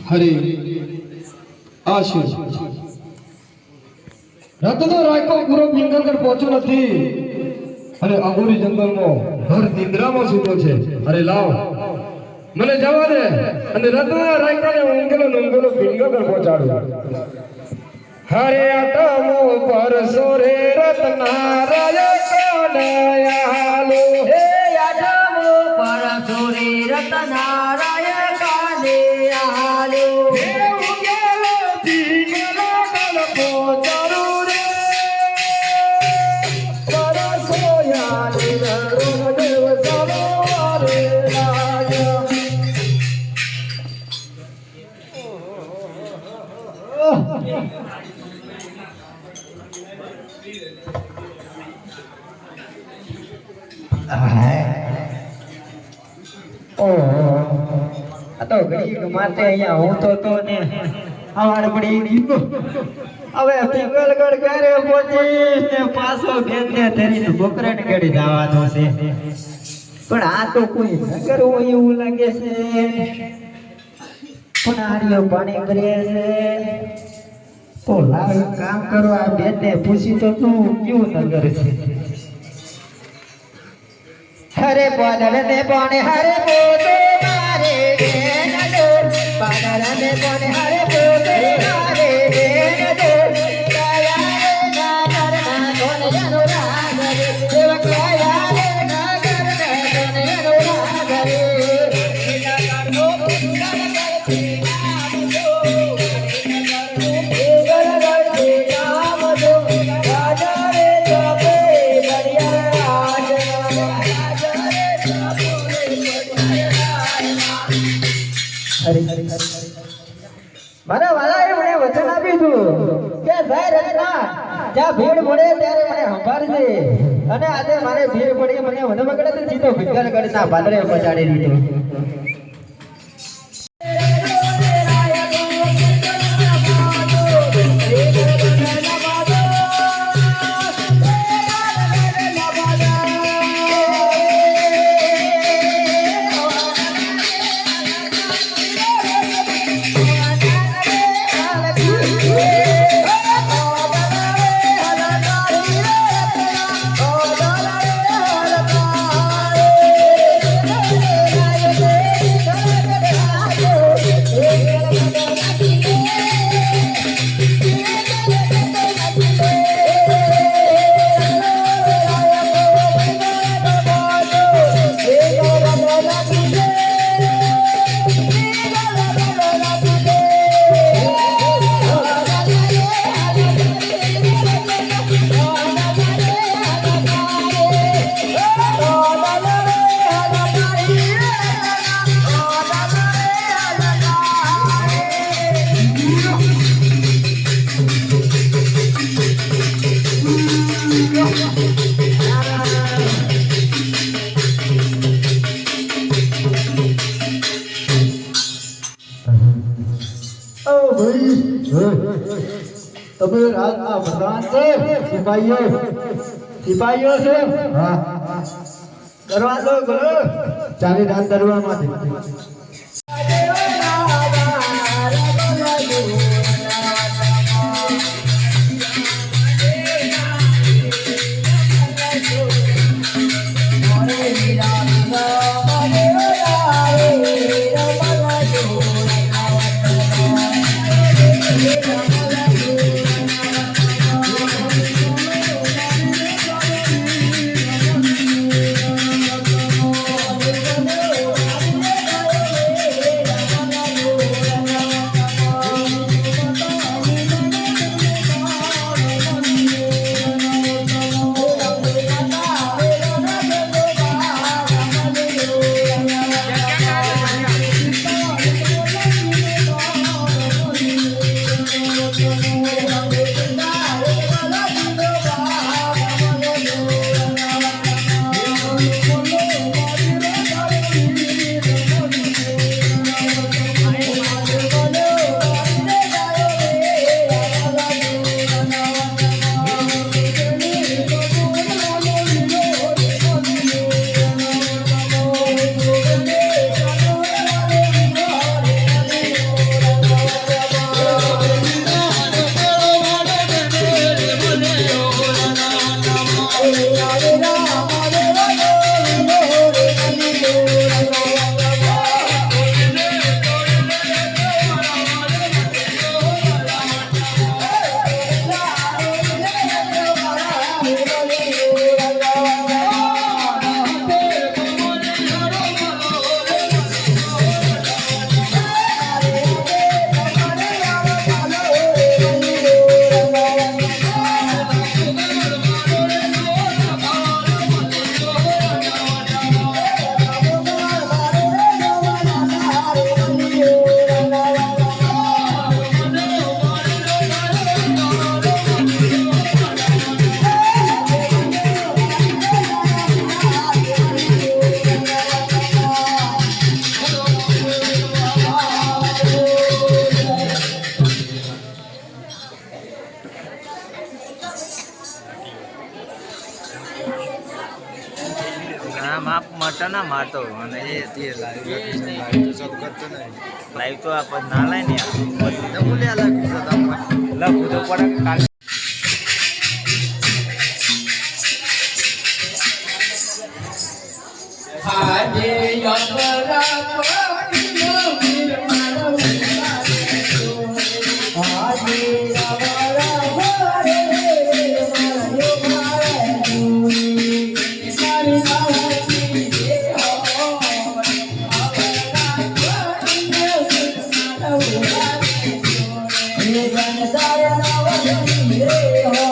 હરે આશુ રતનો રાયકો પૂરો પિંગલગઢ પહોંચ્યો નથી અને અઘોરી જંગલમાં ઘર નિંદ્રામાં સૂતો છે. અરે લાવ મને જવા દે અને રતના રાયકાને ઊંઘેલો પિંગલગઢ પહોંચાડું. હરે આટમો પરસો રે રતના રાયકો દયાલો હે આટમો પરસો રે રતના રાયકો દયાલો હે ઊંઘેલો પિંગલગઢ પહોંચાડું રે પરસો યાદ રો દેવ સવારે રાજા. તો ઘડી માથે અહીંયા હું તો ને આવાડ પડી ગયું. હવે પિંગલગઢ ઘરે પહોંચીશ ને પાછો બેનને ધરીને બોકરાને ગડી જવાનો છે. પણ આ તો કોઈ નગર હોય એવું લાગે છે. પણ આર્યો પાણી કરે છે તો લાવ કામ કરો આ બેનને પૂછી તો તું કેવું નગર છે. હરે પાદળ ને પાણી હરે પોતે મારે બેન ડોર પાદળ ને પાણી હરે પોતે મારે બેન ડોર કાયા રે ના કરના કોને જાનો રાગ રે દેવ કાયા રે ના કરના કોને જાનો રાગ રે એના કાનો ગાન કરતી નામ જો ગલગલ નામ જો રાજા રે જપે બળિયા મારા વાલાએ મને વચન આપ્યું હતું કે સાહેબ રત્ના જ્યાં ભીડ પડે ત્યારે મને સંભાળજે. અને આજે મારે ભીડ પડી મને વધુ વગડે સીધો પિંગલગઢના પાદરે પહોંચાડી દીધો. તમે રાજના પ્રધાન છે સિપાહીઓ છે. હા દરવાજો ખોલો. ચાલી રાત દરવાજામાંથી માપ મટા ના મારતો અને એ તે લાઈવ તો કરતો નહીં લાઈવ તો આપ ના લાય ને બોલ્યા લખું તો પડે કાલે આજે યમરા પાણીનો વીર મારો આજે યમરા મારે મારો મારી મારી હો